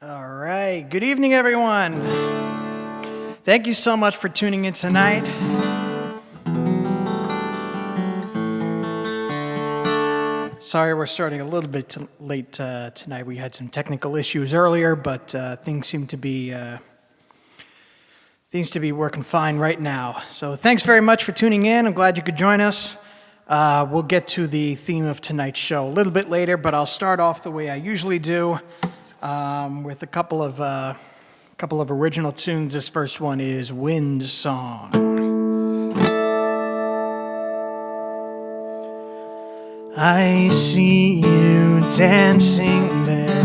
All right. Good evening, everyone. Thank you so much for tuning in tonight. Sorry we're starting a little bit late tonight. We had some technical issues earlier, but things seem to be working fine right now. So thanks very much for tuning in. I'm glad you could join us. We'll get to the theme of tonight's show a little bit later, but I'll start off the way I usually do. With a couple of original tunes. This first one is Wind Song. I see you dancing there,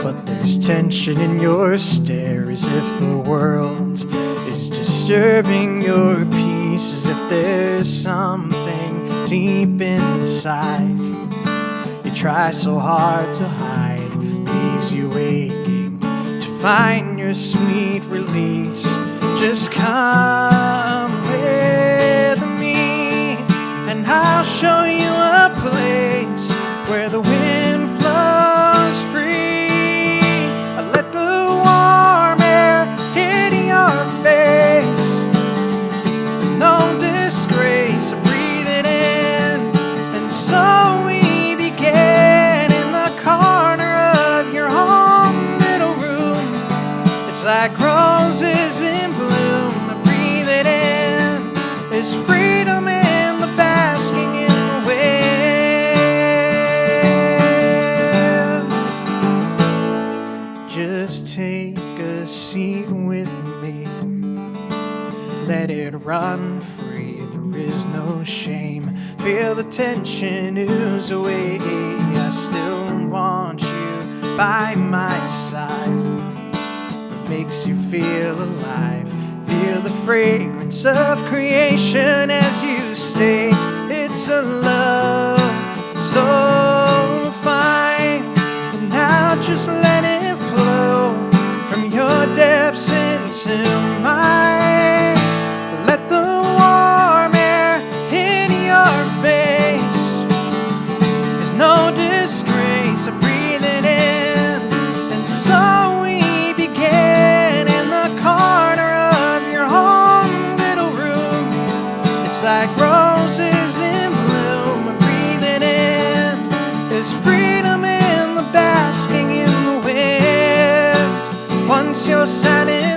but there's tension in your stare, as if the world is disturbing your peace, as if there's something deep inside you try so hard to hide. Leaves you aching to find your sweet release. Just come with me, and I'll show you a place where the wind flows free. I let the warm air hit your face. There's no disgrace, I breathe it in, and so we begin in the corner of your home little room. It's like roses in bloom, I breathe it in. There's freedom in the basking in the wind. Just take a seat with me, let it run free. There is no shame, feel the tension ooze away. I still want you by my side. It makes you feel alive. Feel the fragrance of creation as you stay. It's a love so fine. And now just let it flow from your depths into mine. Let the warm air hit your face. There's no disgrace, I breathe it in. And so we begin in the corner of your home little room. It's like roses in bloom, I breathe it in. There's freedom in the basking in the wind. Once you're satisfied,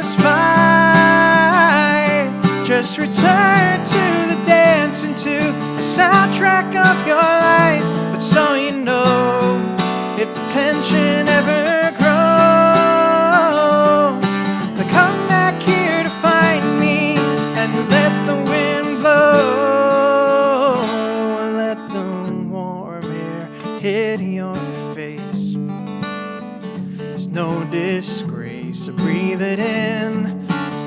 just return to the dance, into the soundtrack of your life. But so you know, if the tension ever grows, then come back here to find me, and let the wind blow, and let the warm air hit your face. There's no disgrace, so breathe it in.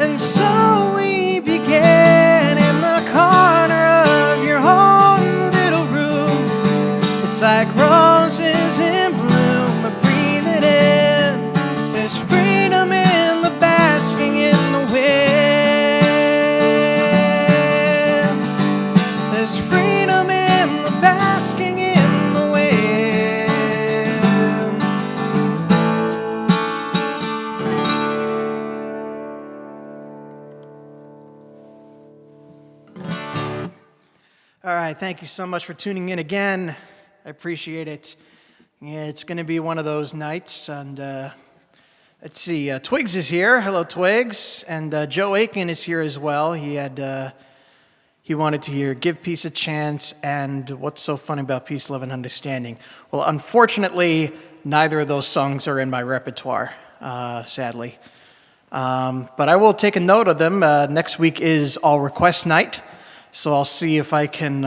And so we begin in the corner of your home little room. It's like roses in bloom, I breathe it in. There's freedom in the basking in the wind. There's freedom in the basking in the wind. All right, thank you so much for tuning in again. I appreciate it. Yeah, it's going to be one of those nights, and let's see, Twigs is here. Hello, Twigs. And Joe Aiken is here as well. He wanted to hear Give Peace a Chance and What's So Funny About Peace, Love, and Understanding. Well, unfortunately, neither of those songs are in my repertoire, sadly. But I will take a note of them. Next week is All Request Night, so I'll see if I can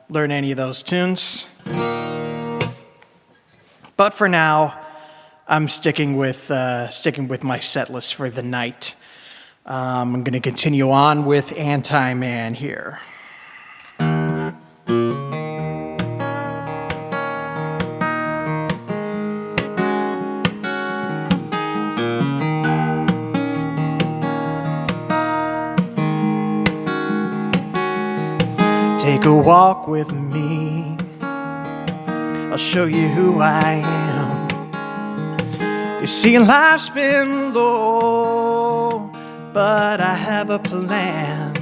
learn any of those tunes. But for now, I'm sticking with my set list for the night. I'm going to continue on with Anti-Man here. Take a walk with me, I'll show you who I am. You see, life's been low, but I have a plan.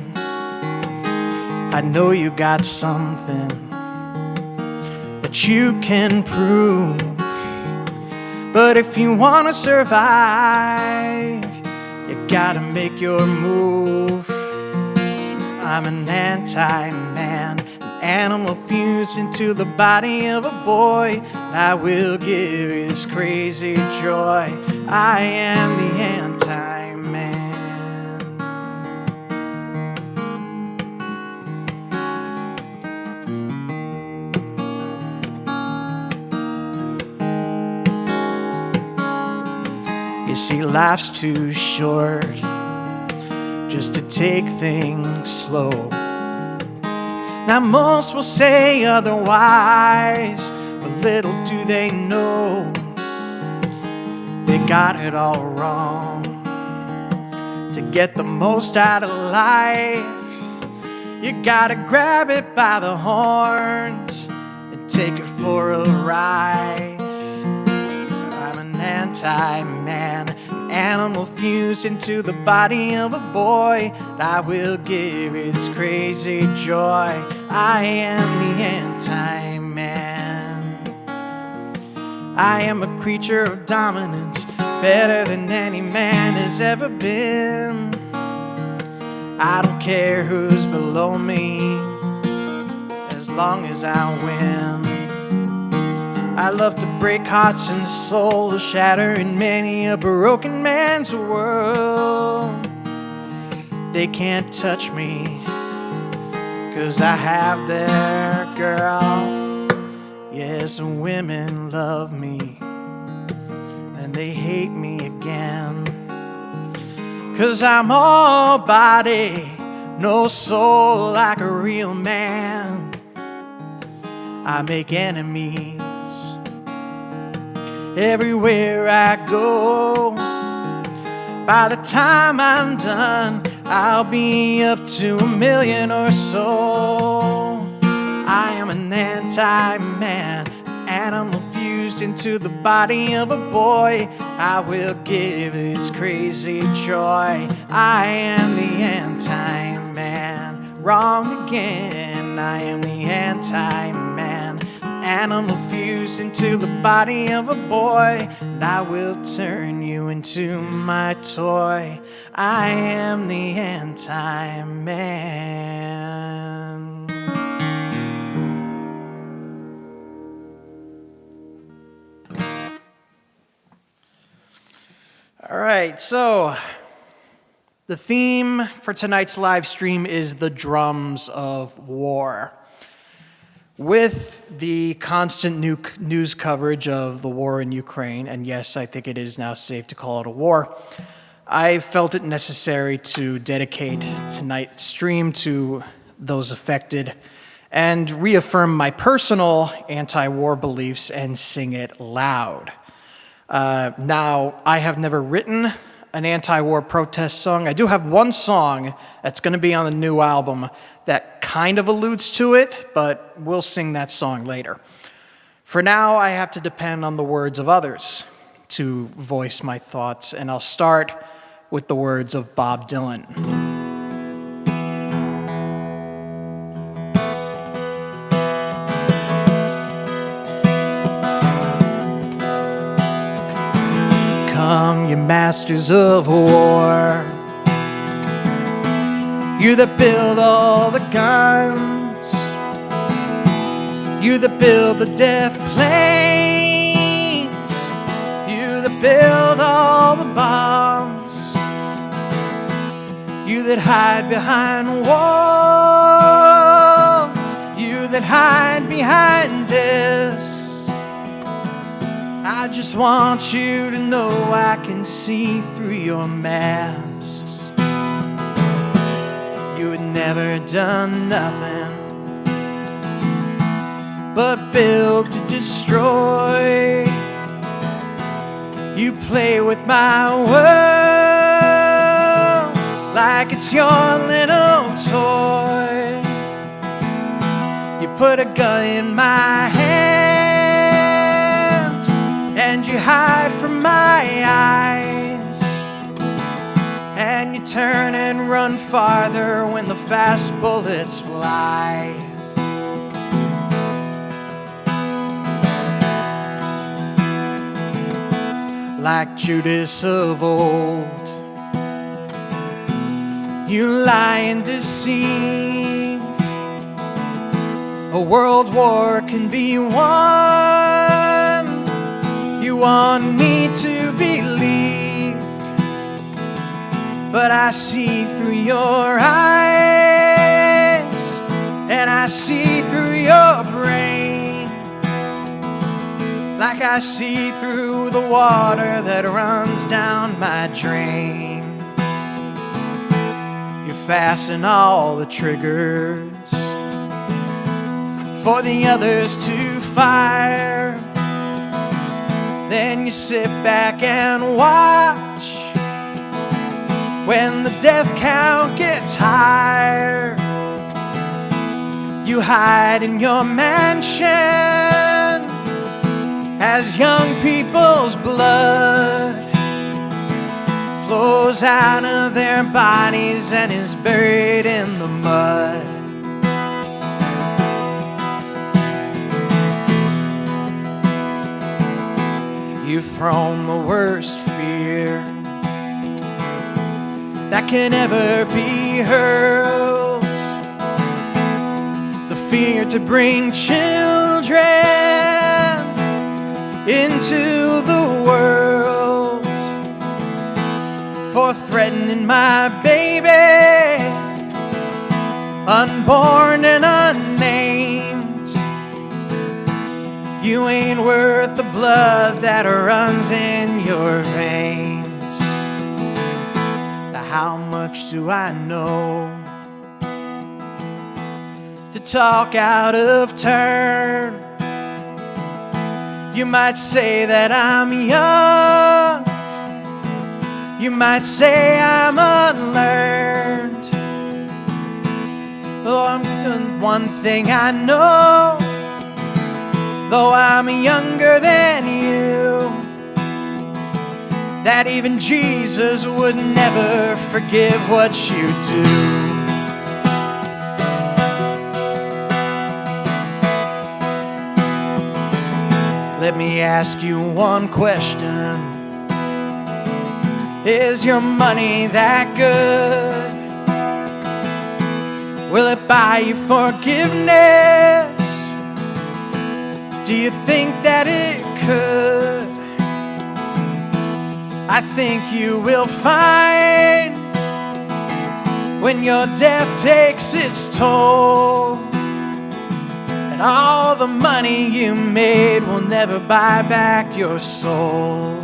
I know you got something that you can prove. But if you wanna survive, you gotta make your move. I'm an anti-man, an animal fused into the body of a boy. I will give you this crazy joy. I am the anti-man. You see, life's too short just to take things slow. Now most will say otherwise, but little do they know they got it all wrong. To get the most out of life, you gotta grab it by the horns and take it for a ride. I'm an anti-man, an animal fused into the body of a boy. I will give you this crazy joy. I am the anti-man. I am a creature of dominance, better than any man has ever been. I don't care who's below me, as long as I win. I love to break hearts and souls, shatter in many a broken man's world. They can't touch me, 'cause I have their girl. Yes, women love me, and they hate me again. 'Cause I'm all body, no soul, like a real man. I make enemies everywhere I go. By the time I'm done, I'll be up to 1,000,000 or so. I am an anti-man, an animal fused into the body of a boy. I will give this crazy joy. I am the anti-man. Wrong again, I am the anti-man, an animal fused into the body of a boy. And I will turn you into my toy. I am the anti-man. All right, so the theme for tonight's live stream is the drums of war. With the constant news coverage of the war in Ukraine, and yes, I think it is now safe to call it a war, I felt it necessary to dedicate tonight's stream to those affected and reaffirm my personal anti-war beliefs and sing it loud. Now, I have never written an anti-war protest song. I do have one song that's going to be on the new album that kind of alludes to it, but we'll sing that song later. For now, I have to depend on the words of others to voice my thoughts, and I'll start with the words of Bob Dylan. Come, you masters of war, you that build all the guns, you that build the death planes, you that build all the bombs, you that hide behind walls, you that hide behind this. I just want you to know I can see through your masks. You had never done nothing but build to destroy. You play with my world like it's your little toy. You put a gun in my hand and you hide from my turn and run farther when the fast bullets fly. Like Judas of old, you lie and deceive. A world war can be won. You want me to believe, but I see through your eyes, and I see through your brain, like I see through the water that runs down my drain. You fasten all the triggers for the others to fire. Then you sit back and watch when the death count gets higher. You hide in your mansion as young people's blood flows out of their bodies and is buried in the mud. You've thrown the worst fear that can ever be hurled, the fear to bring children into the world, for threatening my baby, unborn and unnamed. You ain't worth the blood that runs in your veins. Now how much do I know to talk out of turn? You might say that I'm young, you might say I'm unlearned. Oh, one thing I know, though I'm younger than you, that even Jesus would never forgive what you do. Let me ask you one question. Is your money that good? Will it buy you forgiveness? Do you think that it could? I think you will find when your death takes its toll, and all the money you made will never buy back your soul.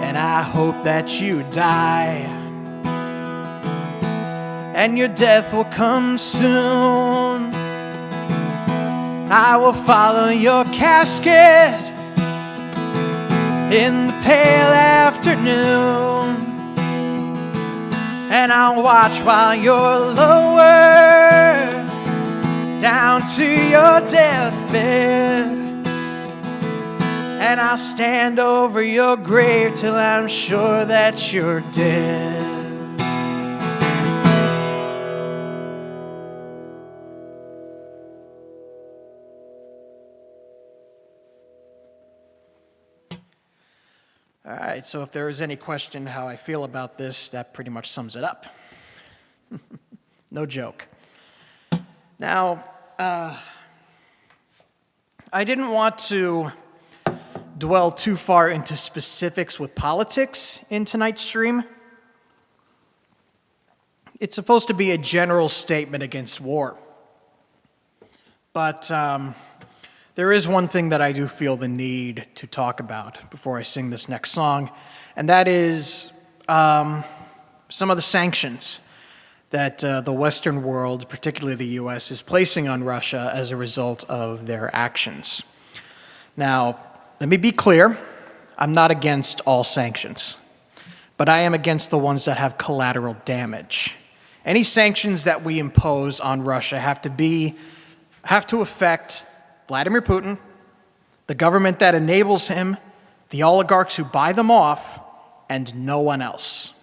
And I hope that you die, and your death will come soon. I will follow your casket in the pale afternoon, and I'll watch while you're lowered down to your deathbed, and I'll stand over your grave till I'm sure that you're dead. All right, so if there is any question how I feel about this, that pretty much sums it up. No joke. Now, I didn't want to dwell too far into specifics with politics in tonight's stream. It's supposed to be a general statement against war. But there is one thing that I do feel the need to talk about before I sing this next song, and that is some of the sanctions that the Western world, particularly the US, is placing on Russia as a result of their actions. Now, let me be clear, I'm not against all sanctions, but I am against the ones that have collateral damage. Any sanctions that we impose on Russia have to affect Vladimir Putin, the government that enables him, the oligarchs who buy them off, and no one else.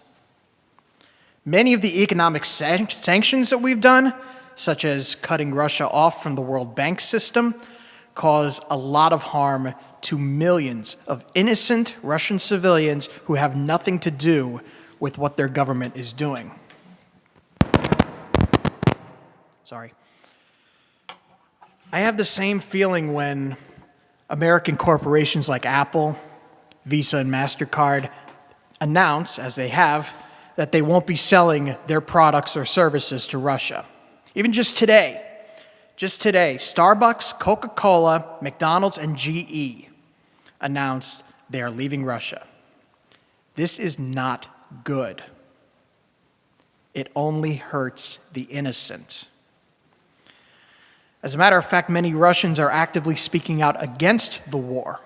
Many of the economic sanctions that we've done, such as cutting Russia off from the World Bank system, cause a lot of harm to millions of innocent Russian civilians who have nothing to do with what their government is doing. Sorry. I have the same feeling when American corporations like Apple, Visa, and MasterCard announce, as they have, that they won't be selling their products or services to Russia. Even just today, Starbucks, Coca-Cola, McDonald's, and GE announced they are leaving Russia. This is not good. It only hurts the innocent. As a matter of fact, many Russians are actively speaking out against the war,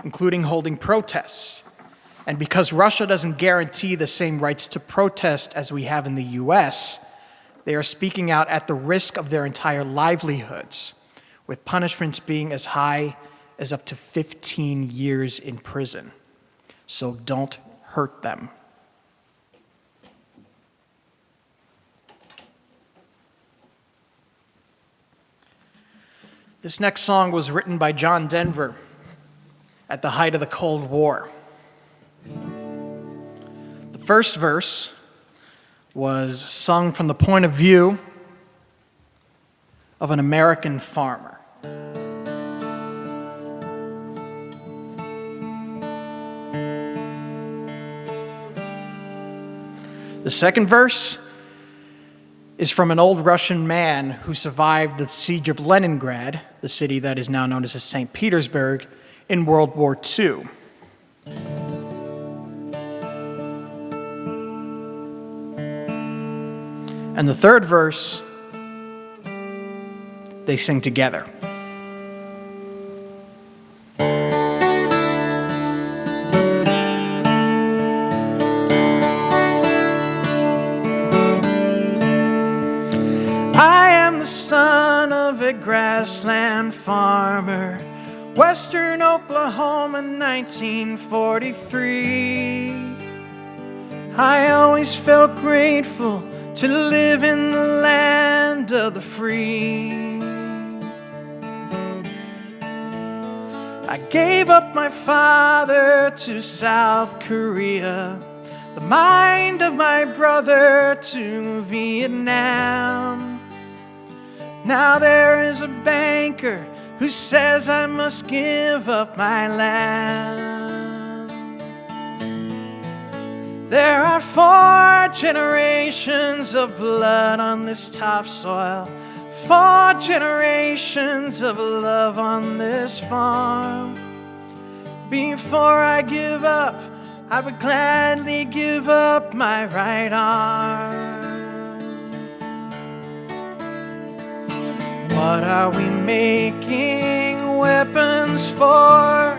including holding protests. And because Russia doesn't guarantee the same rights to protest as we have in the US, they are speaking out at the risk of their entire livelihoods, with punishments being as high as up to 15 years in prison. So don't hurt them. This next song was written by John Denver at the height of the Cold War. The first verse was sung from the point of view of an American farmer. The second verse is from an old Russian man who survived the siege of Leningrad, the city that is now known as St. Petersburg, in World War II. And the third verse, they sing together. The son of a grassland farmer, Western Oklahoma, 1943. I always felt grateful to live in the land of the free. I gave up my father to South Korea, the mind of my brother to Vietnam. Now there is a banker who says I must give up my land. There are 4 generations of blood on this topsoil, 4 generations of love on this farm. Before I give up, I would gladly give up my right arm. What are we making weapons for?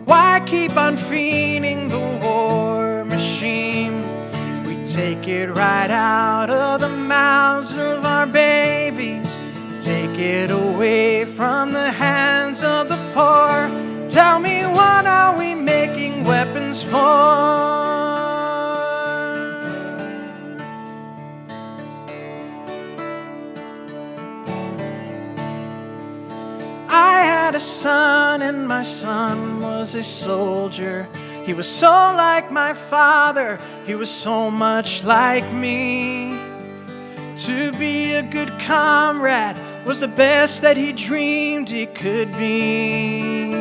Why keep on feeding the war machine? We take it right out of the mouths of our babies, take it away from the hands of the poor. Tell me, what are we making weapons for? I had a son, and my son was a soldier. He was so like my father, he was so much like me. To be a good comrade was the best that he dreamed he could be.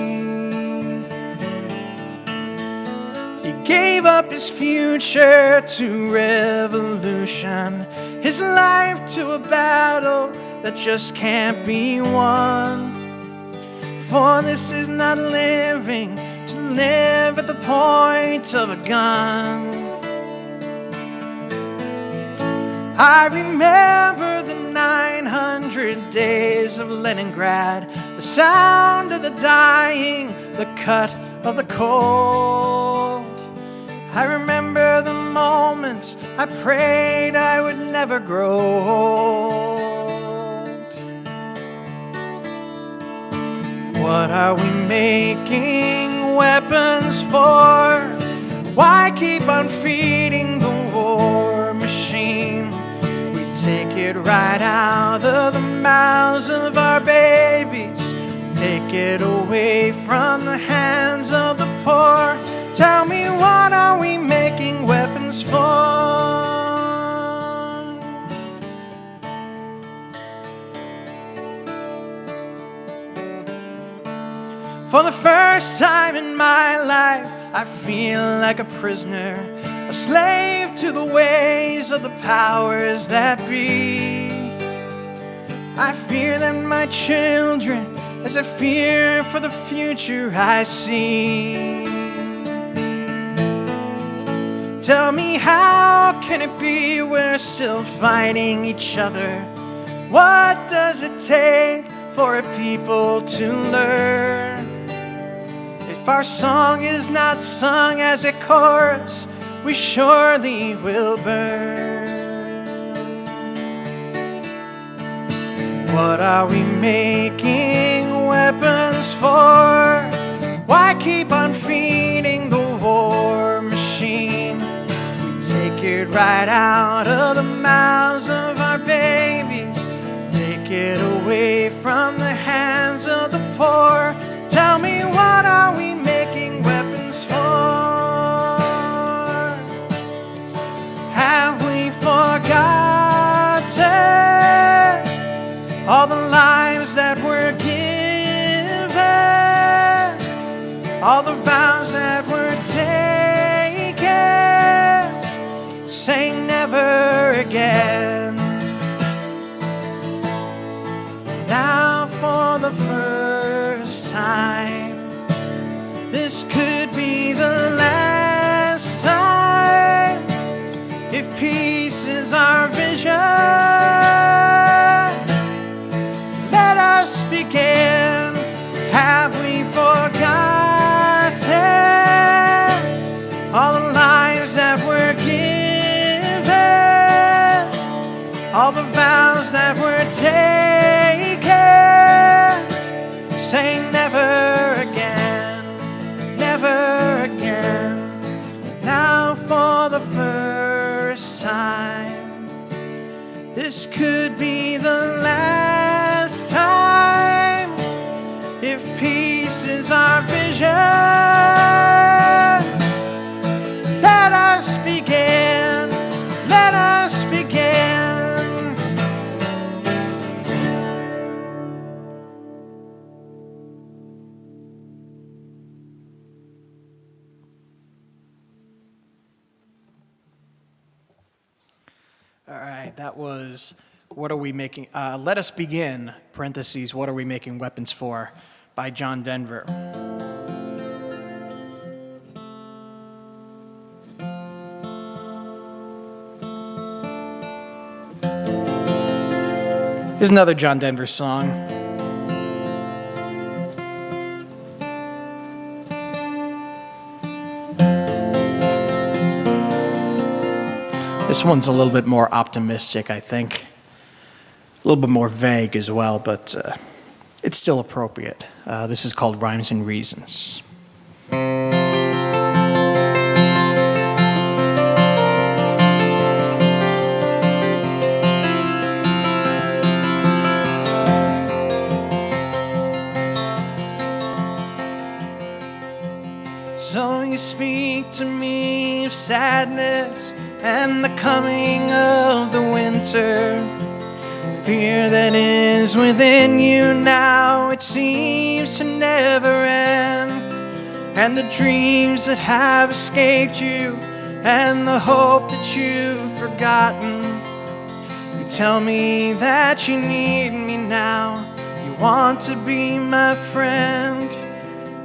He gave up his future to revolution, his life to a battle that just can't be won. For this is not living to live at the point of a gun. I remember the 900 days of Leningrad, the sound of the dying, the cut of the cold. I remember the moments I prayed I would never grow old. What are we making weapons for? Why keep on feeding the war machine? take it right out of the mouths of our babies. Take it away from the hands of the poor. Tell me, what are we making weapons for? For the first time in my life, I feel like a prisoner, a slave to the ways of the powers that be. I fear that my children, as I fear for the future I see. Tell me, how can it be we're still fighting each other? What does it take for a people to learn? If our song is not sung as a chorus, we surely will burn. What are we making weapons for? Why keep on feeding the war machine? We take it right out of the mouths of our babies. Take it away from the hands of the poor. Tell me, what are we making weapons for? Have we forgotten all the lives that were given, all the vows that were taken, saying never again? Now for the first time, this could be the last time. If peace is our vision, let us begin. Have we forgotten all the lives that were given, all the vows that were taken, saying never again, never again? Now for the first time, this could be the last time. If peace is our vision, let us begin, let us begin. All right, that was What Are We Making? Let Us Begin, parentheses, What Are We Making Weapons For, by John Denver. Here's another John Denver song. This one's a little bit more optimistic, I think. A little bit more vague as well, but it's still appropriate. This is called Rhymes and Reasons. So you speak to me of sadness and the coming of the winter. Fear that is within you now, it seems to never end. And the dreams that have escaped you, and the hope that you've forgotten. You tell me that you need me now, you want to be my friend.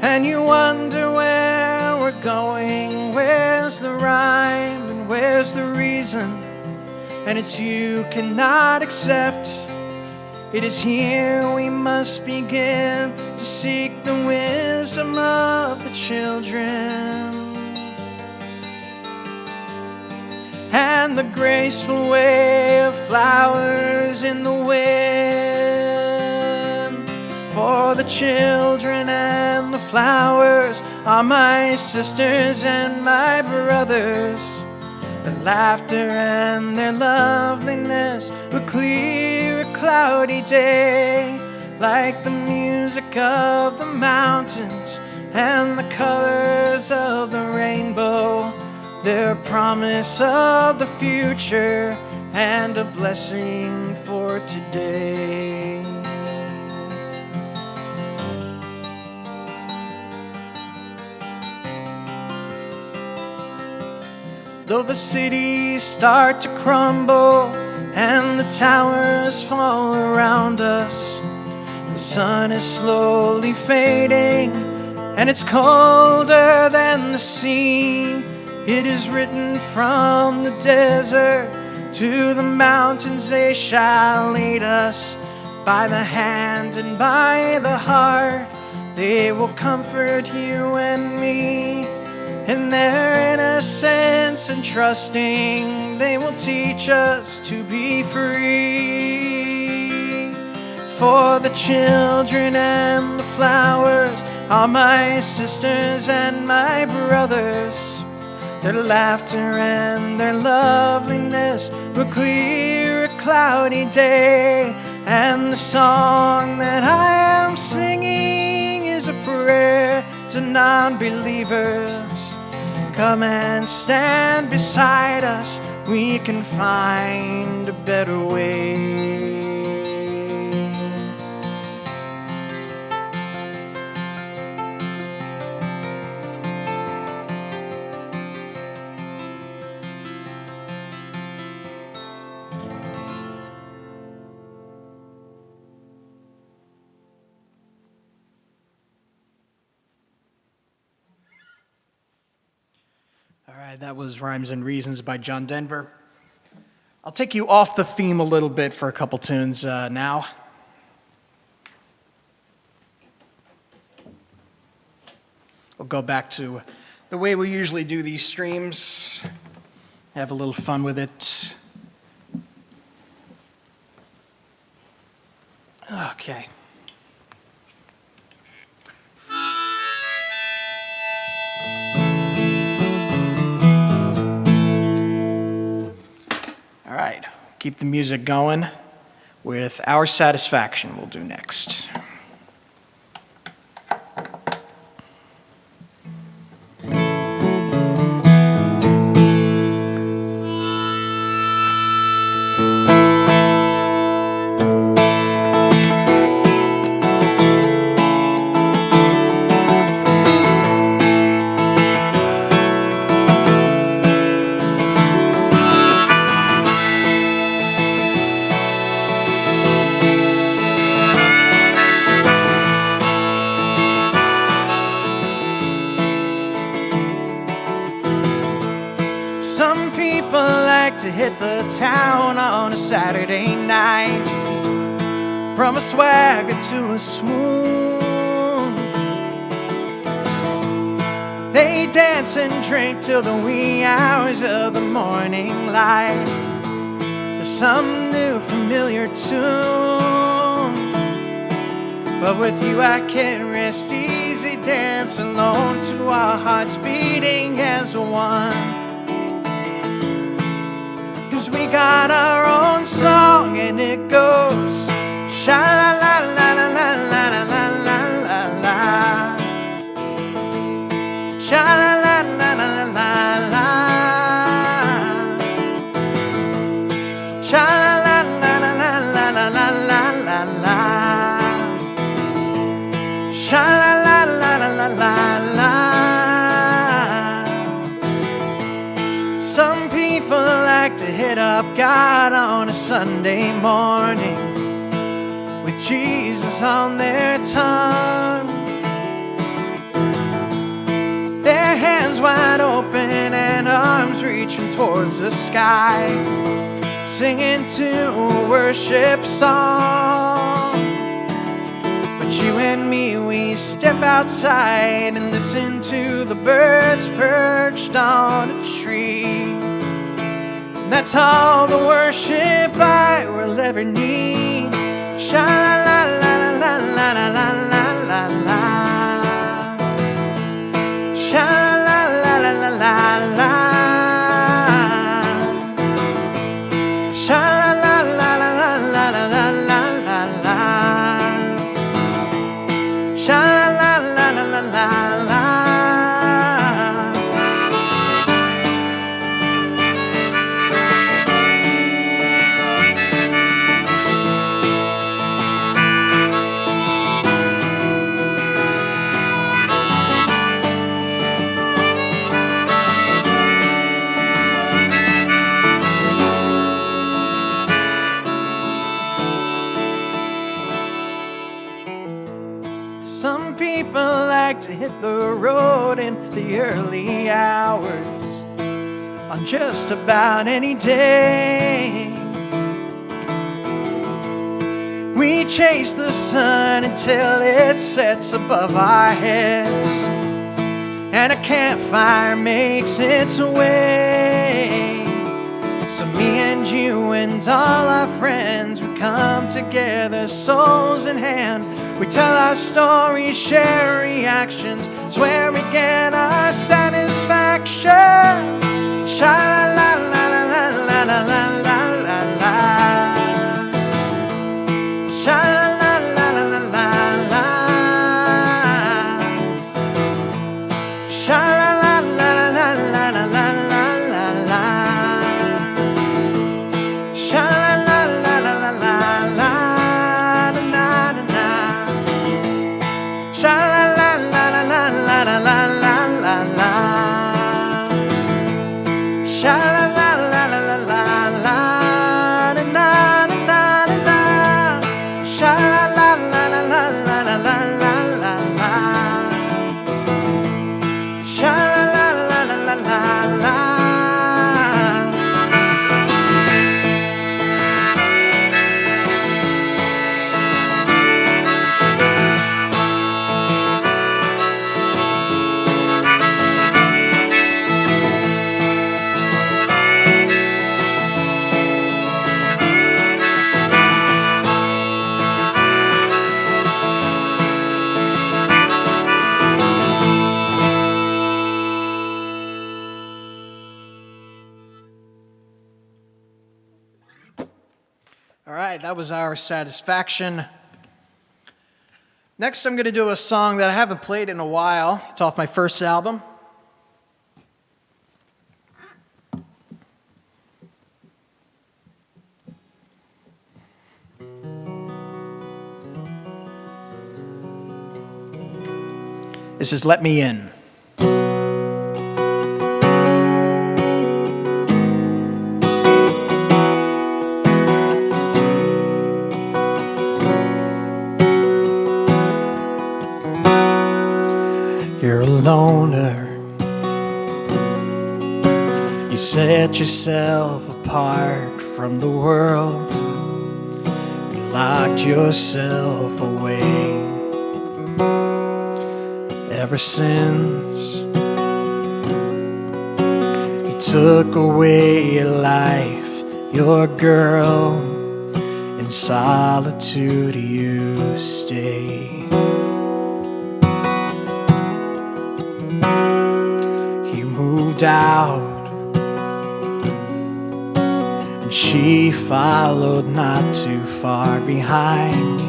And you wonder where we're going, where's the rhyme and where's the reason? And it's you cannot accept. It is here we must begin to seek the wisdom of the children. And the graceful way of flowers in the wind. For the children and the flowers are my sisters and my brothers. Their laughter and their loveliness would clear a cloudy day, like the music of the mountains and the colors of the rainbow. Their promise of the future and a blessing for today. Though the cities start to crumble and the towers fall around us, the sun is slowly fading and it's colder than the sea. It is written from the desert to the mountains, they shall lead us by the hand and by the heart. They will comfort you and me. In their innocence and trusting, they will teach us to be free. For the children and the flowers are my sisters and my brothers. Their laughter and their loveliness will clear a cloudy day. And the song that I am singing is a prayer to non-believers. Come and stand beside us, we can find a better way. All right, that was Rhymes and Reasons by John Denver. I'll take you off the theme a little bit for a couple tunes now. We'll go back to the way we usually do these streams, have a little fun with it. Okay. All right, keep the music going with Our Satisfaction we'll do next. Some people like to hit the town on a Saturday night, from a swagger to a swoon. They dance and drink till the wee hours of the morning light to some new familiar tune. But with you I can rest easy, dance alone to our hearts beating as one. 'Cause we got our own song and it goes sha-la-la-la-la-la-la-la-la-la, sha-la-la-la-la-la-la-la, sha-la-la-la-la-la-la-la-la, sha-la-la-la-la-la-la. Some people like to hit up God on a Sunday morning with Jesus on their tongue, their hands wide open and arms reaching towards the sky, singing to a worship song. But you and me, we step outside and listen to the birds perched on a tree. That's all the worship I will ever need. Sha-la-la-la-la-la-la-la-la-la, sha-la-la-la-la-la-la, la la la la. Some people like to hit the road in the early hours on just about any day. We chase the sun until it sets above our heads, and a campfire makes its way. So me and you and all our friends, we come together, souls in hand. We tell our stories, share reactions, swear we get our satisfaction. Sha-la-la-la-la-la-la-la-la-la. Sha-la-la-la-la-la-la-la. Sha-la-la-la-la-la-la-la-la. All right, that was our satisfaction. Next, I'm going to do a song that I haven't played in a while. It's off my first album. This is Let Me In. You're a loner. You set yourself apart from the world. You locked yourself away. Ever since you took away your life, your girl, in solitude you stay. Out, and she followed not too far behind,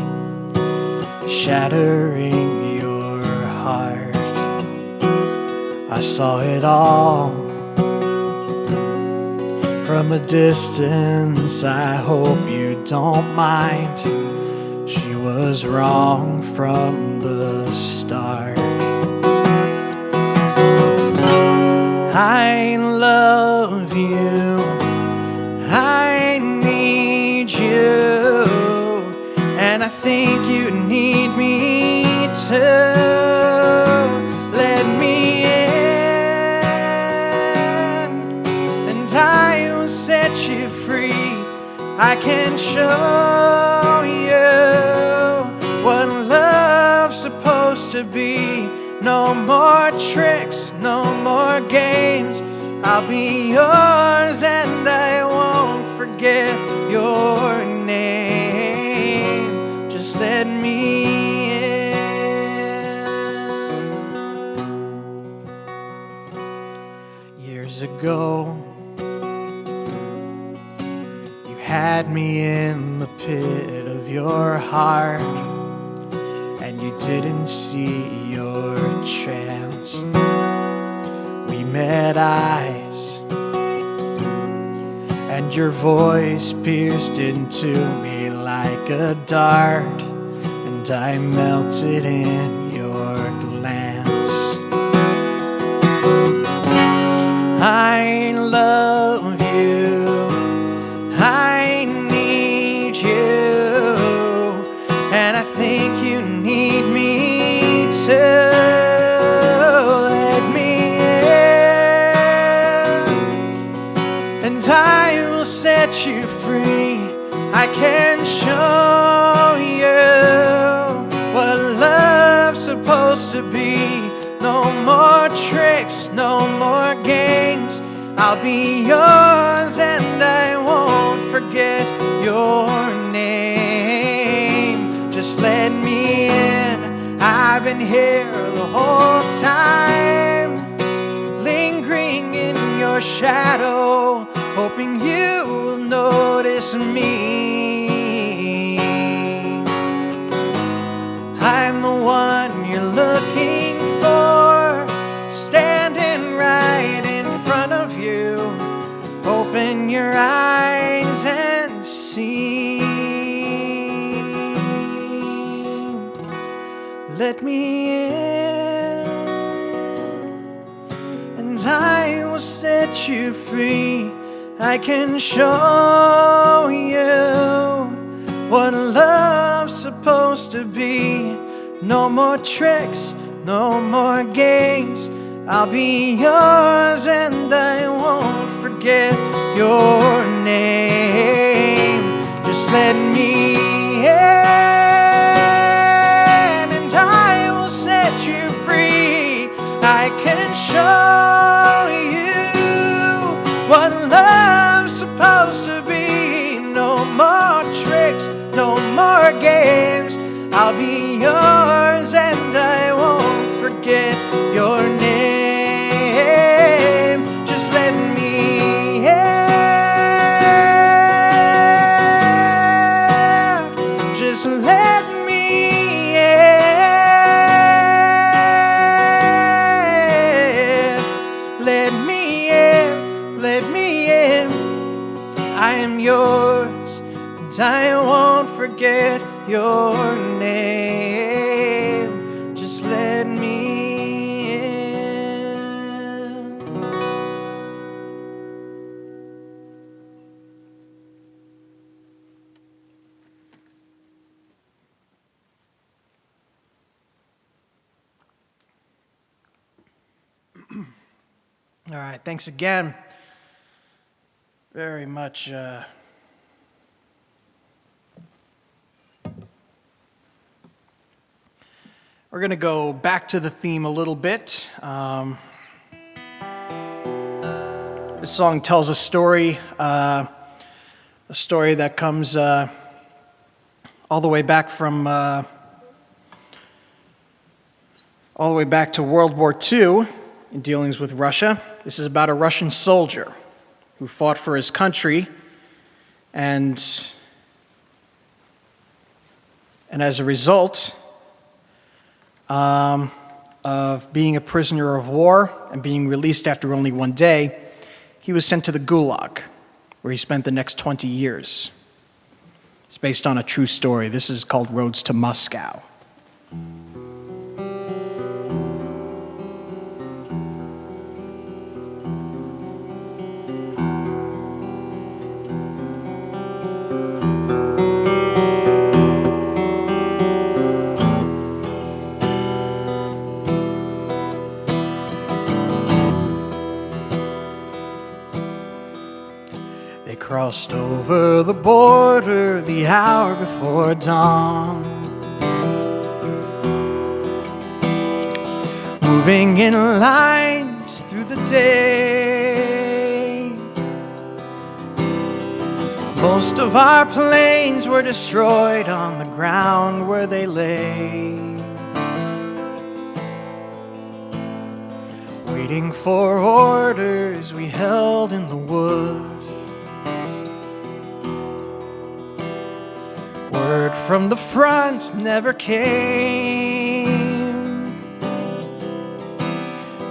shattering your heart. I saw it all from a distance. I hope you don't mind. She was wrong from the start. I love you, I need you, and I think you need me too. Let me in, and I will set you free. I can show you what love's supposed to be. No more tricks, no more games. I'll be yours and I won't forget your name. Just let me in. Years ago, you had me in the pit of your heart, and you didn't see your chance. We met eyes, and your voice pierced into me like a dart, and I melted in your glance. I love you, I need you, and I think you need me too. Let me in, and I will set you free. I can show you what love's supposed to be. No more tricks, no more games. I'll be yours and I won't forget your name. Just let me in. I've been here the whole time, lingering in your shadow, hoping you will notice me. I'm the one you're looking for, standing right in front of you. Open your eyes and see. Let me in, and I will set you free. I can show you what love's supposed to be. No more tricks, no more games. I'll be yours and I won't forget your name. Just let me in, and I will set you free. I can show you what love's supposed to be. No more tricks, no more games. I'll be yours and I won't forget your name. Just let me in. Just let me in. Let me in. Let me in. I am yours and I won't forget your name. Just let me in. All right, thanks again. Very much we're going to go back to the theme a little bit. This song tells a story that comes all the way back from all the way back to World War II in dealings with Russia. This is about a Russian soldier who fought for his country, and as a result of being a prisoner of war and being released after only one day, he was sent to the Gulag, where he spent the next 20 years. It's based on a true story. This is called Roads to Moscow. Crossed over the border the hour before dawn, moving in lines through the day. Most of our planes were destroyed on the ground where they lay, waiting for orders we held in the woods. Word from the front never came.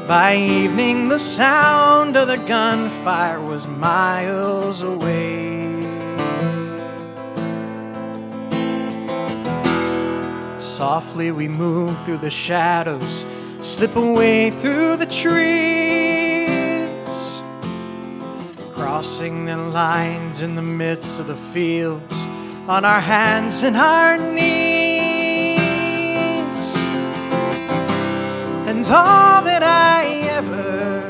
By evening, the sound of the gunfire was miles away. Softly we moved through the shadows, slip away through the trees, crossing the lines in the midst of the fields, on our hands and our knees. And all that I ever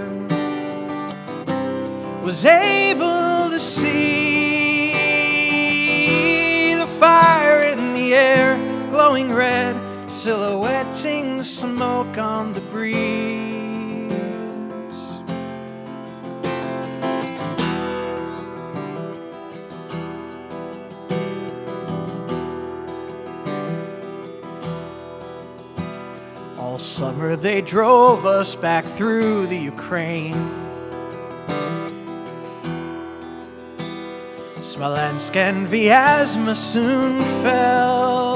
was able to see, the fire in the air, glowing red, silhouetting the smoke on the breeze. All summer they drove us back through the Ukraine. Smolensk and Vyazma soon fell.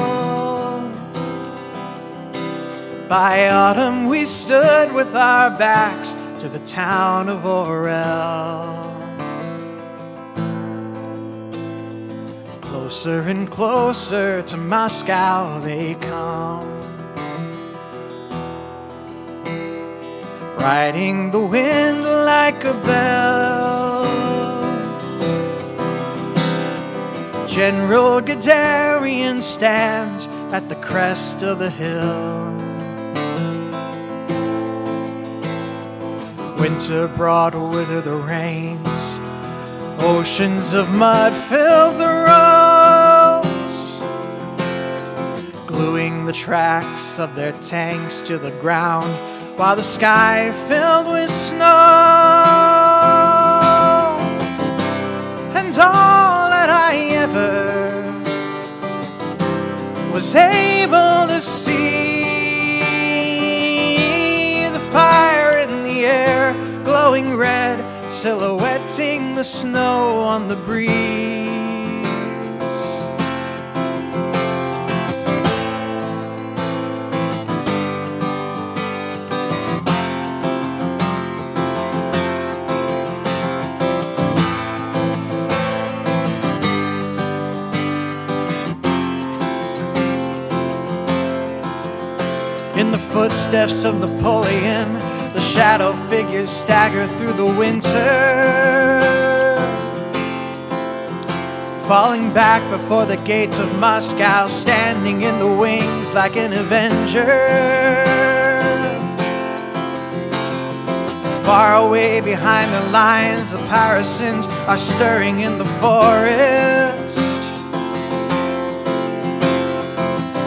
By autumn we stood with our backs to the town of Orel. Closer and closer to Moscow they come, riding the wind like a bell. General Guderian stands at the crest of the hill. Winter brought with her the rains, oceans of mud filled the roads, gluing the tracks of their tanks to the ground, while the sky filled with snow. And all that I ever was able to see, the fire in the air, glowing red, silhouetting the snow on the breeze. In the footsteps of Napoleon, the shadow figures stagger through the winter, falling back before the gates of Moscow, standing in the wings like an avenger. Far away behind the lines, the partisans are stirring in the forest,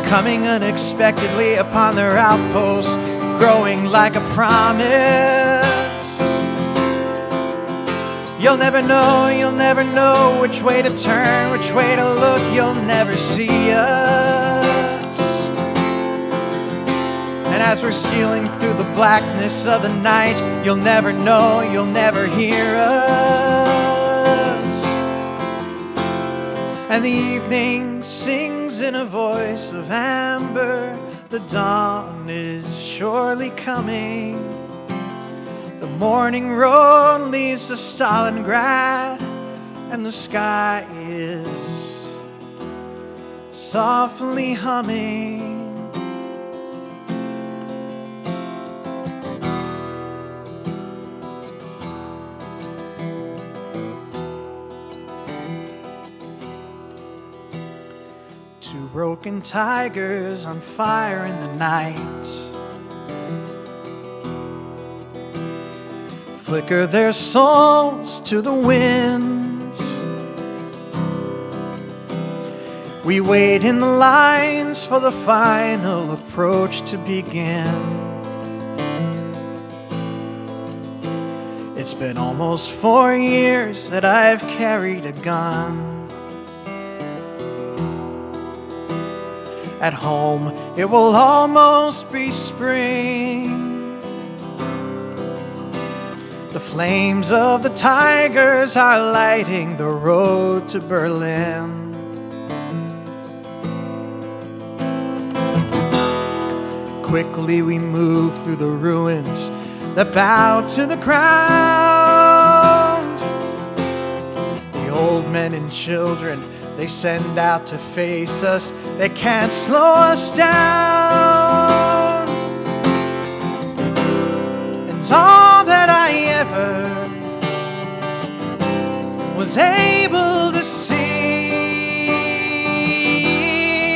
coming unexpectedly upon their outposts, growing like a promise. You'll never know which way to turn, which way to look, you'll never see us. And as we're stealing through the blackness of the night, you'll never know, you'll never hear us. And the evening sings in a voice of amber, the dawn is surely coming. The morning road leads to Stalingrad, and the sky is softly humming. Two broken tigers on fire in the night flicker their souls to the wind. We wait in the lines for the final approach to begin. It's been almost 4 years that I've carried a gun. At home, it will almost be spring. The flames of the tigers are lighting the road to Berlin. Quickly we move through the ruins, that bow to the ground. The old men and children they send out to face us, they can't slow us down. And all that I ever was able to see,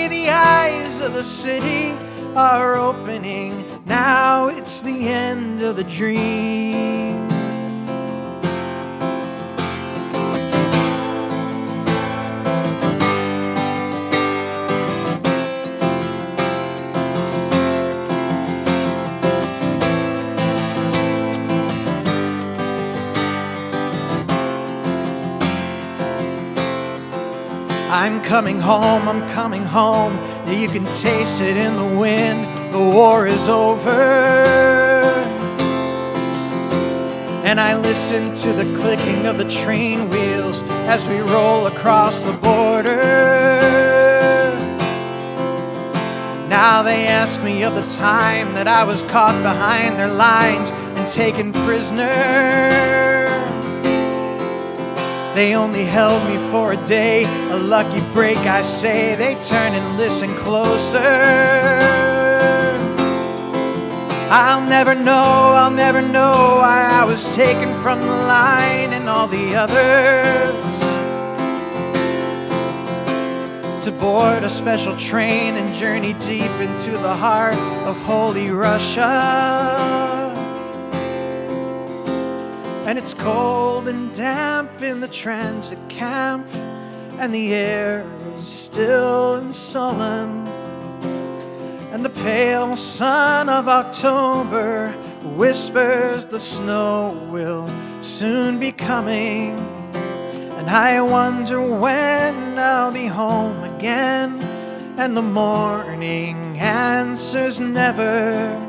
the eyes of the city are opening. Now it's the end of the dream. I'm coming home, I'm coming home. You can taste it in the wind. The war is over. And I listen to the clicking of the train wheels as we roll across the border. Now they ask me of the time that I was caught behind their lines and taken prisoner. They only held me for a day, a lucky break I say. They turn and listen closer. I'll never know why I was taken from the line and all the others, to board a special train and journey deep into the heart of holy Russia. And it's cold and damp in the transit camp, and the air is still and sullen, and the pale sun of October whispers the snow will soon be coming. And I wonder when I'll be home again, and the morning answers never,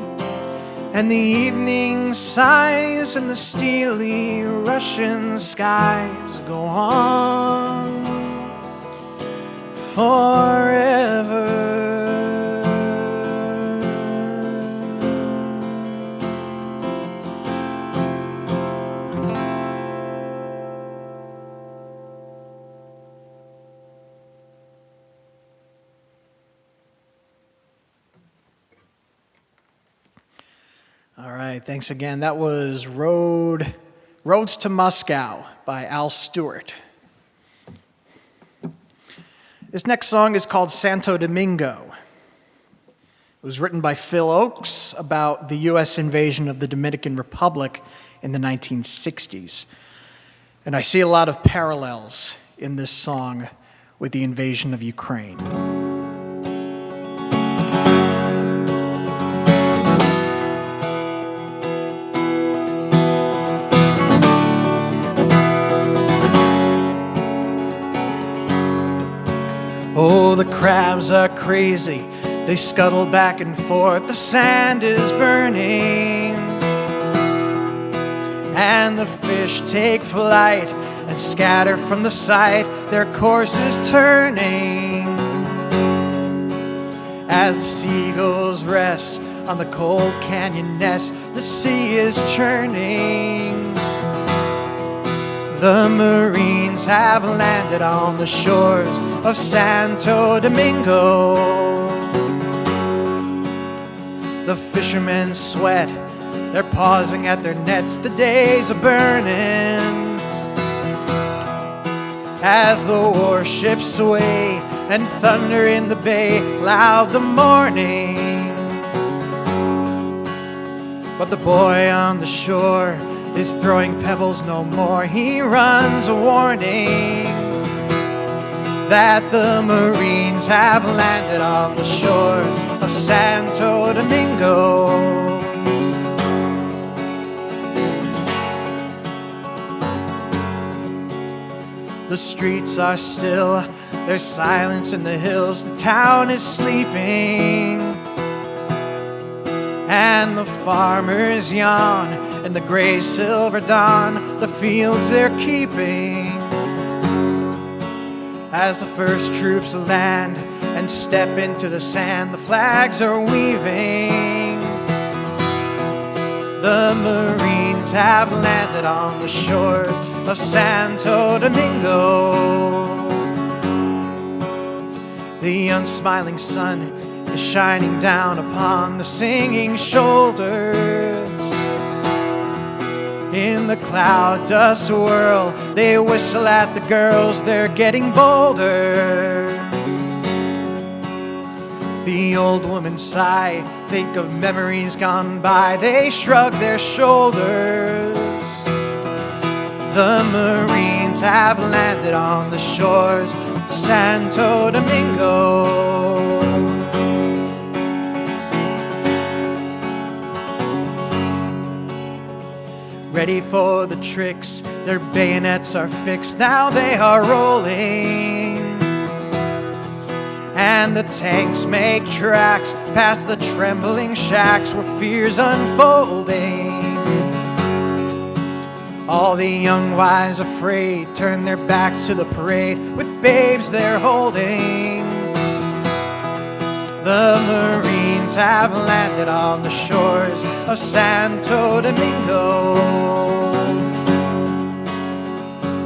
and the evening sighs and the steely Russian skies go on forever. All right, thanks again. That was Roads to Moscow by Al Stewart. This next song is called Santo Domingo. It was written by Phil Oakes about the U.S. invasion of the Dominican Republic in the 1960s. And I see a lot of parallels in this song with the invasion of Ukraine. Oh, the crabs are crazy. They scuttle back and forth. The sand is burning. And the fish take flight and scatter from the sight. Their course is turning. As the seagulls rest on the cold canyon nest, the sea is churning. The Marines have landed on the shores of Santo Domingo. The fishermen sweat, they're pausing at their nets, the days are burning. As the warships sway and thunder in the bay, loud the morning. But the boy on the shore is throwing pebbles no more. He runs a warning that the Marines have landed on the shores of Santo Domingo. The streets are still, there's silence in the hills, the town is sleeping, and the farmers yawn in the gray silver dawn, the fields they're keeping. As the first troops land and step into the sand, the flags are weaving. The Marines have landed on the shores of Santo Domingo. The unsmiling sun is shining down upon the singing shoulders. In the cloud dust whirl, they whistle at the girls, they're getting bolder. The old women sigh, think of memories gone by, they shrug their shoulders. The Marines have landed on the shores of Santo Domingo. Ready for the tricks, their bayonets are fixed, now they are rolling. And the tanks make tracks past the trembling shacks where fear's unfolding. All the young wives afraid turn their backs to the parade with babes they're holding. The Marines have landed on the shores of Santo Domingo.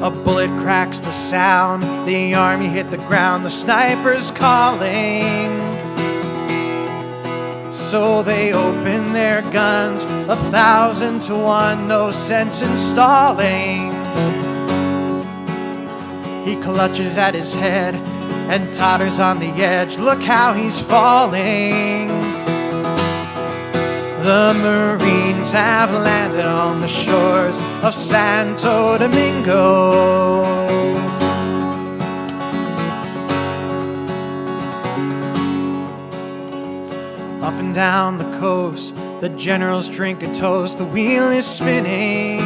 A bullet cracks the sound, the army hit the ground, the sniper's calling. So they open their guns, 1,000 to 1, no sense in stalling. He clutches at his head and totters on the edge, look how he's falling. The Marines have landed on the shores of Santo Domingo. Up and down the coast, the generals drink a toast, the wheel is spinning.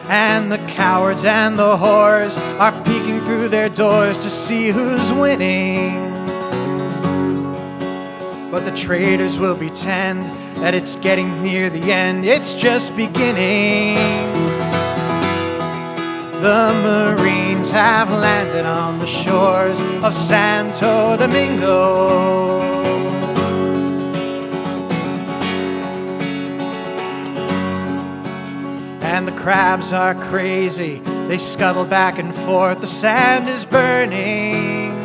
And the cowards and the whores are peeking through their doors to see who's winning. But the traitors will pretend that it's getting near the end, it's just beginning. The Marines have landed on the shores of Santo Domingo. And the crabs are crazy, they scuttle back and forth, the sand is burning.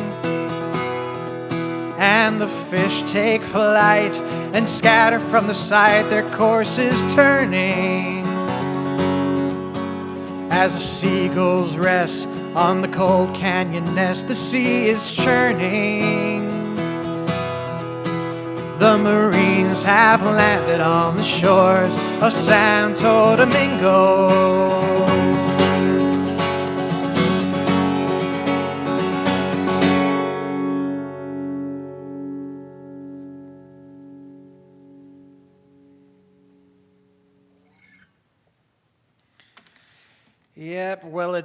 And the fish take flight and scatter from the sight, their course is turning. As the seagulls rest on the cold canyon nest, the sea is churning. The Marines have landed on the shores of Santo Domingo. Yep, well,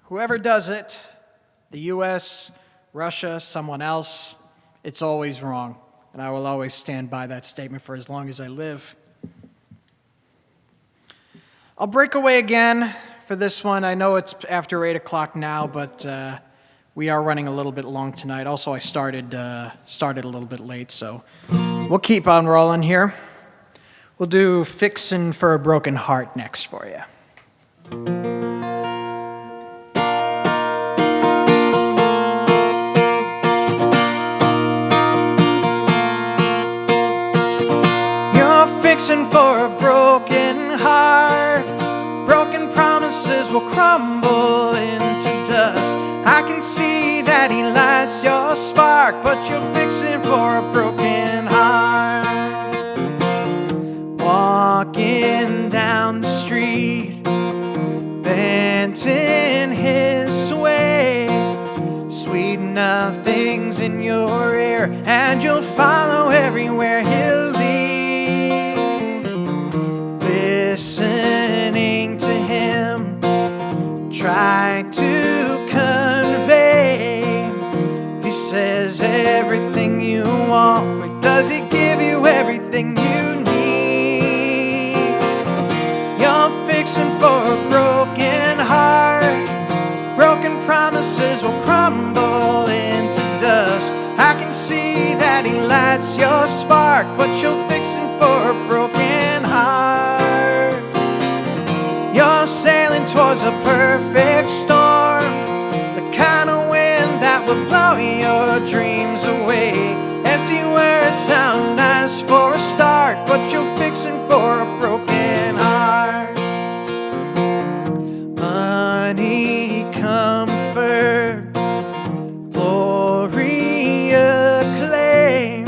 whoever does it, the US, Russia, someone else, it's always wrong. And I will always stand by that statement for as long as I live. I'll break away again for this one. I know it's after 8 o'clock now, but we are running a little bit long tonight. Also, I started a little bit late, so we'll keep on rolling here. We'll do Fixin' for a Broken Heart next for you. Fixing for a broken heart. Broken promises will crumble into dust. I can see that he lights your spark, but you're fixing for a broken heart. Walking down the street, bent in his sway, sweet nothings in your ear, and you'll follow everywhere he'll lead. Listening to him, try to convey. He says everything you want, but does he give you everything you need? You're fixing for a broken heart. Broken promises will crumble into dust. I can see that he lights your spark, but you're fixing for a perfect storm, the kind of wind that will blow your dreams away. Empty words sound nice for a start, but you're fixing for a broken heart. Money, comfort, glory, acclaim,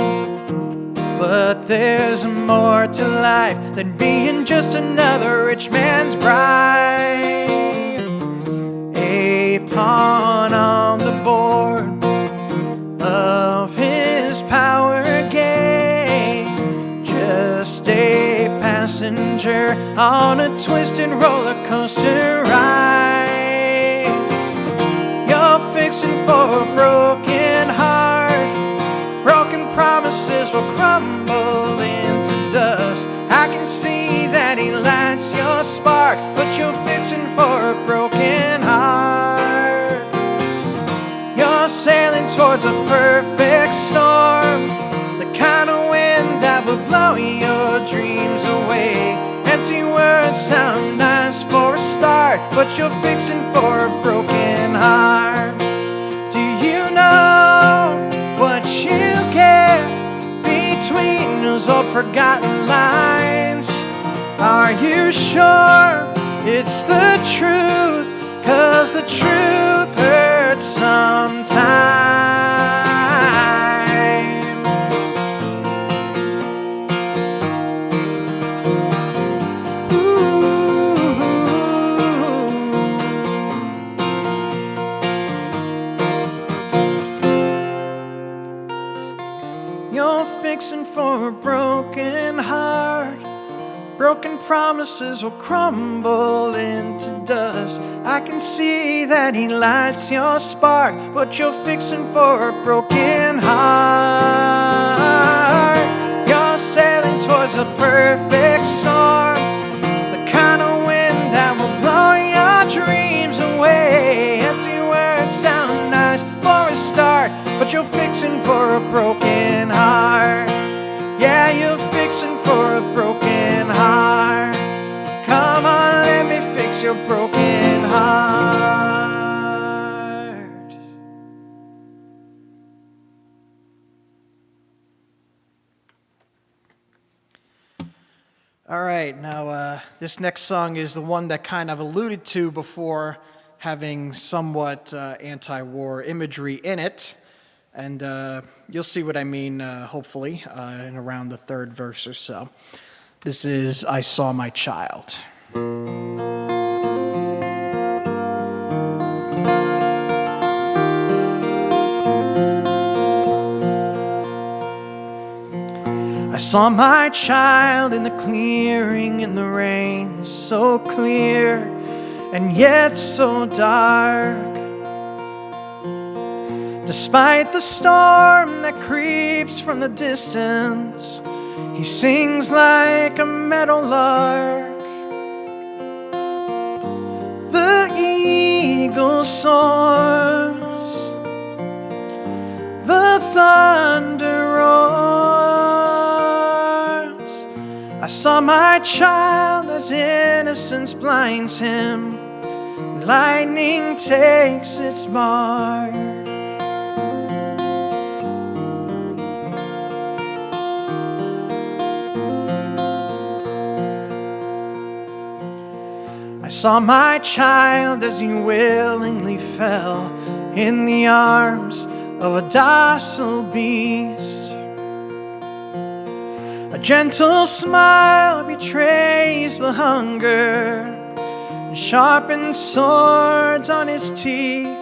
but there's more to life than being just another rich man's bride. A pawn on the board of his power game, just a passenger on a twisted roller coaster ride. You're fixing for a broken heart. Broken promises will crumble into dust. I can see that he lights your spark, but you're fixing for a broken heart. You're sailing towards a perfect storm, the kind of wind that will blow your dreams away. Empty words sound nice for a start, but you're fixing for a broken heart. Do you know what you get between those old forgotten lines? Are you sure it's the truth? 'Cause the truth hurts sometimes. You're fixing for a broken heart. Broken promises will crumble into dust. I can see that he lights your spark, but you're fixing for a broken heart. You're sailing towards a perfect storm, the kind of wind that will blow your dreams away. Empty words sound nice for a start, but you're fixing for a broken heart. Yeah, you're fixing for a broken heart. Come on, let me fix your broken heart. All right, now this next song is the one that kind of alluded to before, having somewhat anti-war imagery in it. And you'll see what I mean, hopefully, in around the third verse or so. This is I Saw My Child. I saw my child in the clearing in the rain, so clear and yet so dark. Despite the storm that creeps from the distance, he sings like a meadowlark. The eagle soars, the thunder roars. I saw my child as innocence blinds him, lightning takes its mark. I saw my child as he willingly fell in the arms of a docile beast. A gentle smile betrays the hunger, and sharpened swords on his teeth.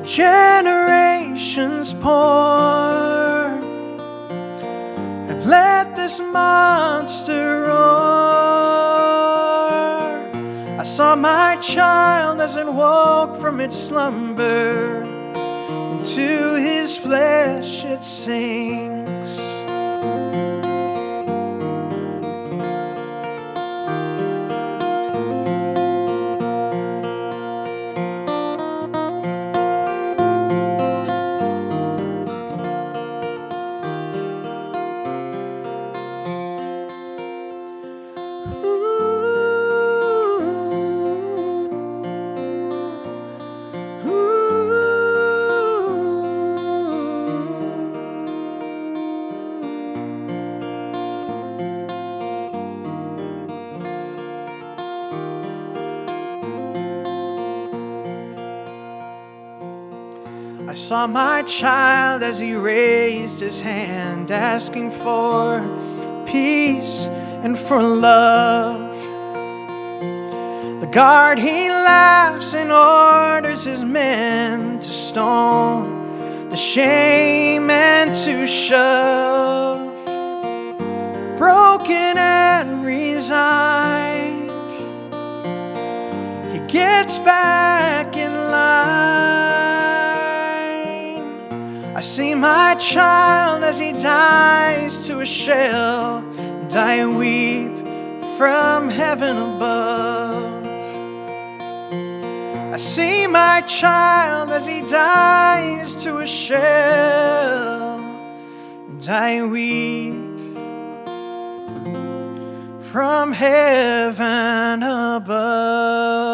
Generations poor have let this monster roar. I saw my child as it woke from its slumber, into his flesh it sinks. saw my child as he raised his hand, asking for peace and for love. The guard, he laughs and orders his men to stone the shame and to shove. Broken and resigned, he gets back in line. I see my child as he dies to a shell, and I weep from heaven above. I see my child as he dies to a shell, and I weep from heaven above.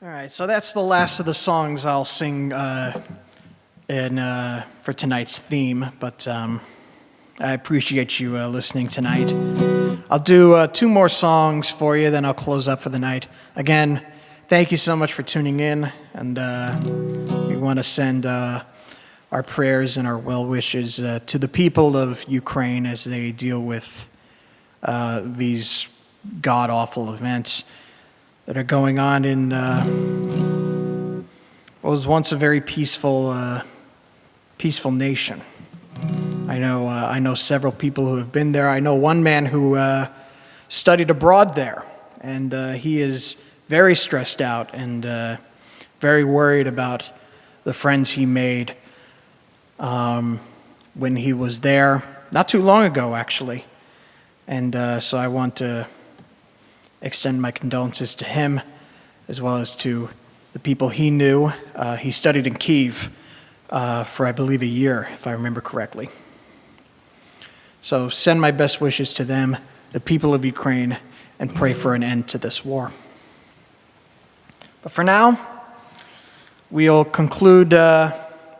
All right, so that's the last of the songs I'll sing for tonight's theme, but I appreciate you listening tonight. I'll do 2 more songs for you, then I'll close up for the night. Again, thank you so much for tuning in, and we want to send our prayers and our well wishes to the people of Ukraine as they deal with these god-awful events that are going on in what was once a very peaceful nation. I know several people who have been there. I know one man who studied abroad there, and he is very stressed out and very worried about the friends he made when he was there, not too long ago, actually. And so I want to extend my condolences to him, as well as to the people he knew. He studied in Kyiv for, I believe, a year, if I remember correctly. So send my best wishes to them, the people of Ukraine, and pray for an end to this war. But for now, we'll conclude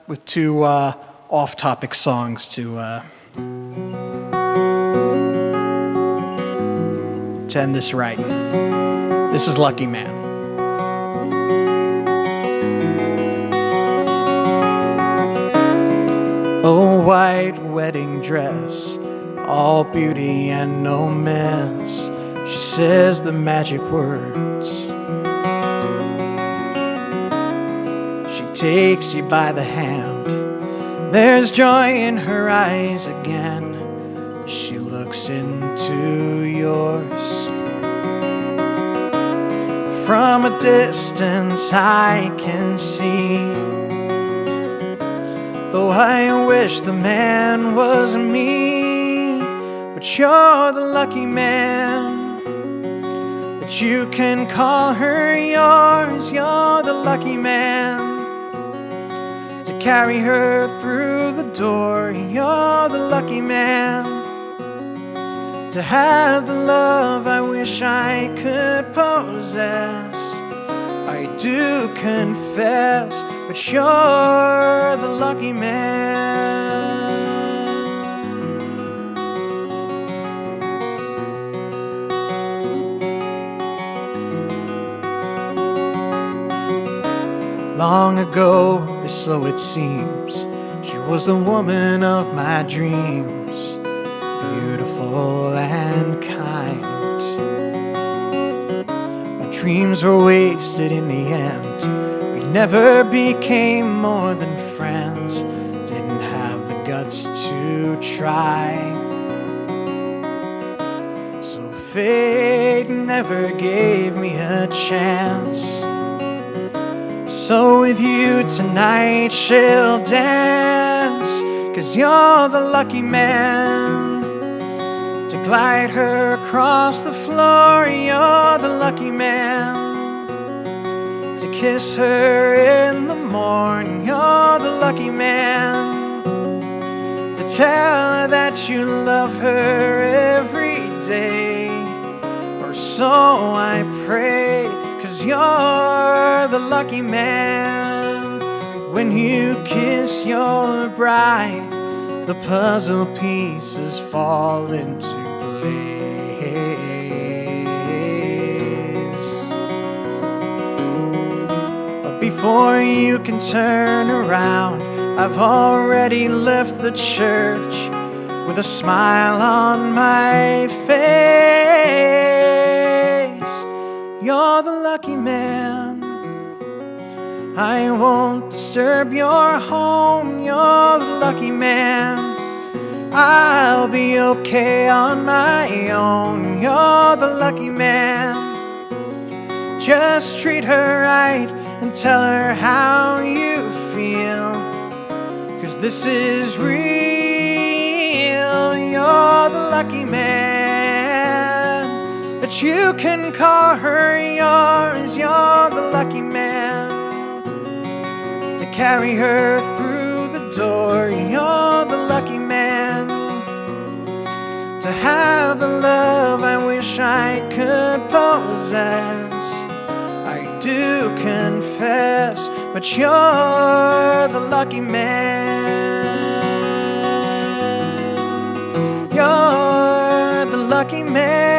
with 2 off-topic songs to end this right. This is Lucky Man. A white wedding dress, all beauty and no mess. She says the magic words. She takes you by the hand. There's joy in her eyes again. She looks into yours. From a distance I can see, though I wish the man was me. But you're the lucky man, that you can call her yours. You're the lucky man, to carry her through the door. You're the lucky man, to have the love I wish I could possess. I do confess, but you're the lucky man. Long ago, or so it seems, she was the woman of my dreams, beautiful and kind. My dreams were wasted in the end. We never became more than friends. Didn't have the guts to try. So fate never gave me a chance. So with you tonight she'll dance, 'cause you're the lucky man, to glide her across the floor. You're the lucky man, to kiss her in the morn. You're the lucky man, to tell her that you love her every day, or so so I pray, 'cause you're the lucky man. When you kiss your bride, the puzzle pieces fall into place. But before you can turn around, I've already left the church with a smile on my face. You're the lucky man. I won't disturb your home. You're the lucky man. I'll be okay on my own. You're the lucky man. Just treat her right and tell her how you feel, 'cause this is real. You're the lucky man. That you can call her yours. You're the lucky man. To carry her through the door. You're the lucky man. To have the love I wish I could possess. I do confess, but you're the lucky man. You're the lucky man.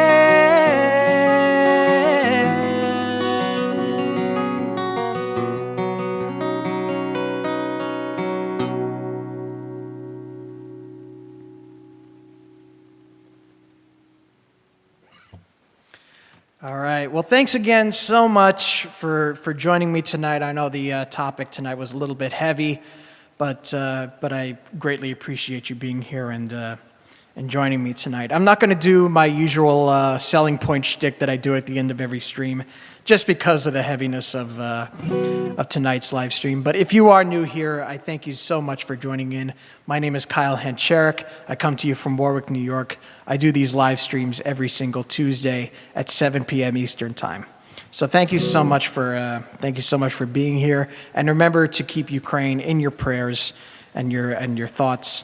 All right. Well, thanks again so much for joining me tonight. I know the topic tonight was a little bit heavy, but I greatly appreciate you being here and joining me tonight. I'm not going to do my usual selling point shtick that I do at the end of every stream, just because of the heaviness of tonight's live stream. But if you are new here, I thank you so much for joining in. My name is Kyle Hencherek. I come to you from Warwick, New York. I do these live streams every single Tuesday at 7 p.m. Eastern Time. So thank you so much for being here, and remember to keep Ukraine in your prayers and your thoughts,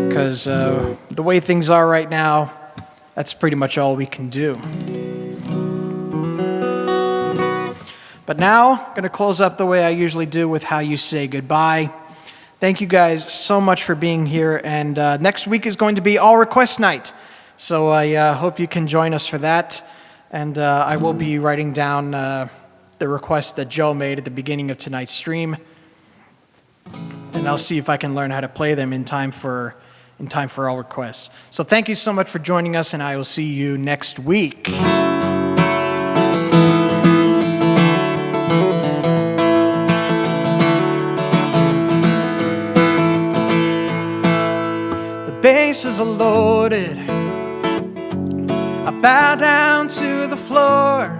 because the way things are right now, that's pretty much all we can do. But now, I'm going to close up the way I usually do with how you say goodbye. Thank you guys so much for being here, and next week is going to be All Request Night. So I hope you can join us for that, and I will be writing down the request that Joe made at the beginning of tonight's stream, and I'll see if I can learn how to play them in time for all requests. So thank you so much for joining us, and I will see you next week. The bases are loaded. I bow down to the floor.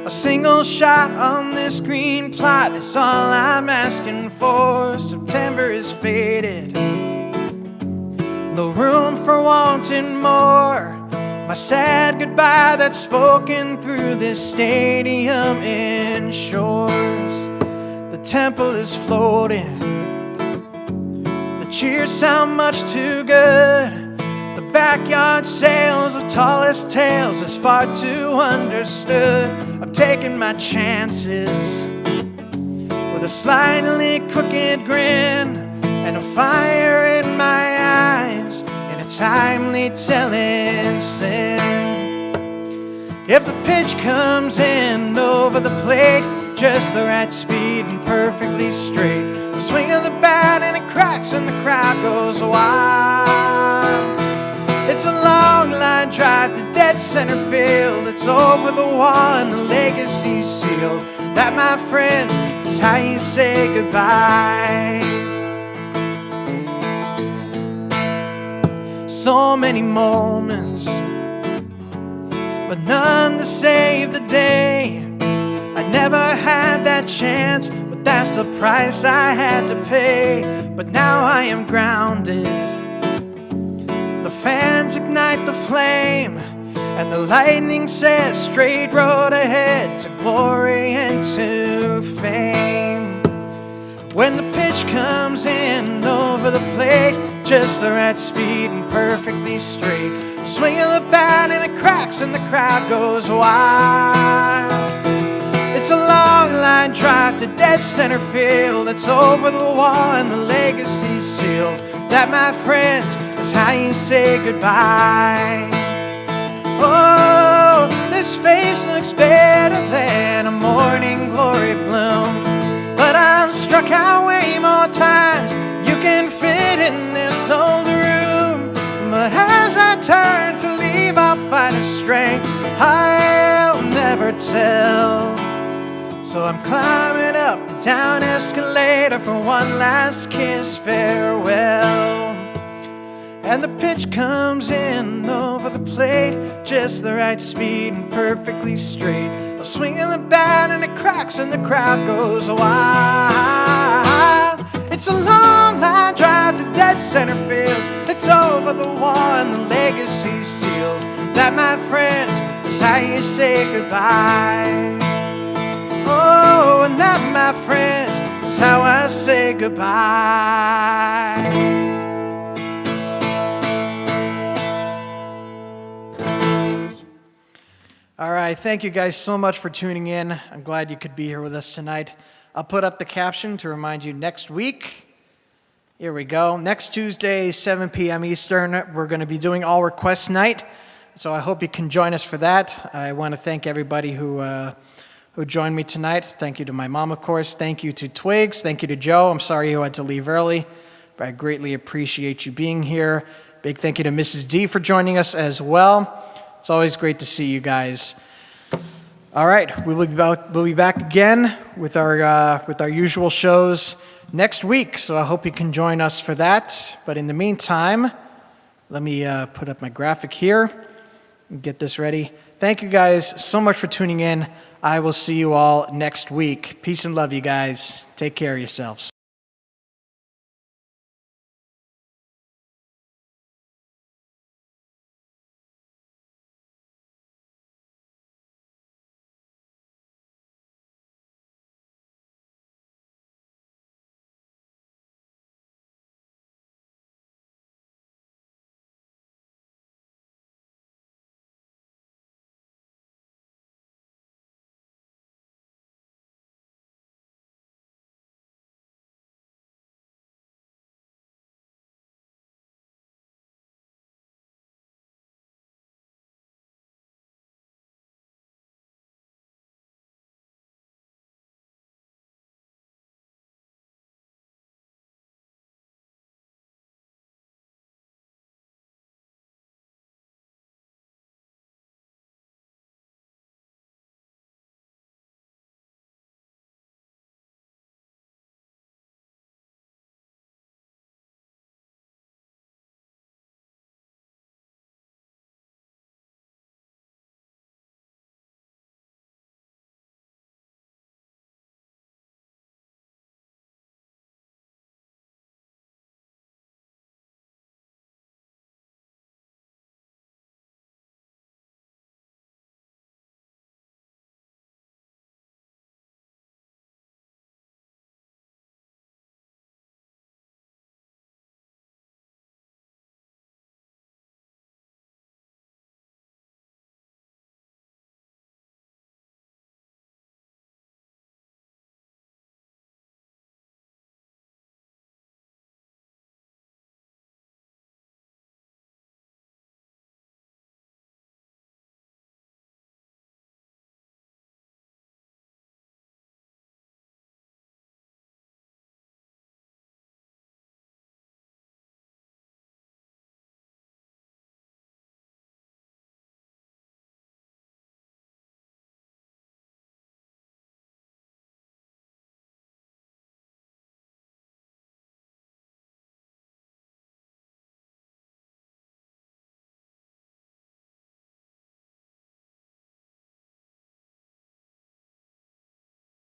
A single shot on this green plot is all I'm asking for. September is faded. No room for wanting more. My sad goodbye that's spoken through this stadium ensures. The temple is floating. The cheers sound much too good. The backyard sales of tallest tales is far too understood. I'm taking my chances with a slightly crooked grin and a fire in my eyes, and a timely telling sin. If the pitch comes in over the plate, just the right speed and perfectly straight, the swing of the bat and it cracks and the crowd goes wild. It's a long line drive to dead center field. It's over the wall and the legacy's sealed. That, my friends, is how you say goodbye. So many moments, but none to save the day. I never had that chance, but that's the price I had to pay. But now I am grounded. The fans ignite the flame, and the lightning says straight road ahead to glory and to fame. When the pitch comes in over the plate, just the right speed and perfectly straight, Swinging the bat and it cracks and the crowd goes wild. It's a long line drive to dead center field. It's over the wall and the legacy's sealed. That, my friends, is how you say goodbye. Oh, this face looks better than a morning glory bloom, but I'm struck out way more times you can fit in this old room. But as I turn to leave, I'll find a strength I'll never tell. So I'm climbing up the down escalator for one last kiss farewell. And the pitch comes in over the plate, just the right speed and perfectly straight. I'll swing in the bat and it cracks and the crowd goes wild. It's a long line drive to dead center field. It's over the wall and the legacy's sealed. That, my friends, is how you say goodbye. Oh, and that, my friends, is how I say goodbye. All right, thank you guys so much for tuning in. I'm glad you could be here with us tonight. I'll put up the caption to remind you next week. Here we go. Next Tuesday, 7 p.m. Eastern, we're going to be doing All Request Night. So I hope you can join us for that. I want to thank everybody who joined me tonight. Thank you to my mom, of course. Thank you to Twigs. Thank you to Joe. I'm sorry you had to leave early, but I greatly appreciate you being here. Big thank you to Mrs. D for joining us as well. It's always great to see you guys. All right, we'll be back again with our usual shows next week, so I hope you can join us for that. But in the meantime, let me put up my graphic here and get this ready. Thank you guys so much for tuning in. I will see you all next week. Peace and love, you guys. Take care of yourselves.